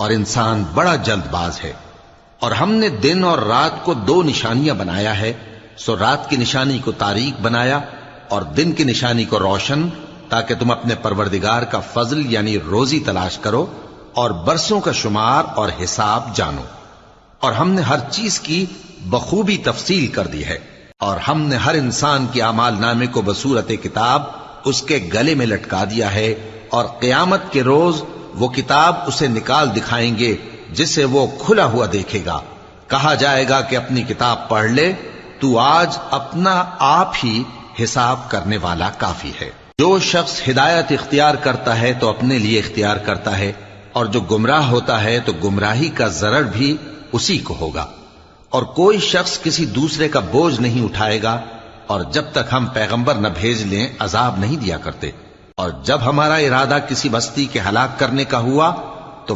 اور انسان بڑا جلد باز ہے۔ اور ہم نے دن اور رات کو 2 نشانیاں بنایا ہے، سو رات کی نشانی کو تاریک بنایا اور دن کی نشانی کو روشن، تاکہ تم اپنے پروردگار کا فضل یعنی روزی تلاش کرو اور برسوں کا شمار اور حساب جانو۔ اور ہم نے ہر چیز کی بخوبی تفصیل کر دی ہے، اور ہم نے ہر انسان کے اعمال نامے کو بصورت کتاب اس کے گلے میں لٹکا دیا ہے، اور قیامت کے روز وہ کتاب اسے نکال دکھائیں گے جسے وہ کھلا ہوا دیکھے گا۔ کہا جائے گا کہ اپنی کتاب پڑھ لے، تو آج اپنا آپ ہی حساب کرنے والا کافی ہے۔ جو شخص ہدایت اختیار کرتا ہے تو اپنے لیے اختیار کرتا ہے، اور جو گمراہ ہوتا ہے تو گمراہی کا ضرر بھی اسی کو ہوگا۔ اور کوئی شخص کسی دوسرے کا بوجھ نہیں اٹھائے گا، اور جب تک ہم پیغمبر نہ بھیج لیں عذاب نہیں دیا کرتے۔ اور جب ہمارا ارادہ کسی بستی کے ہلاک کرنے کا ہوا تو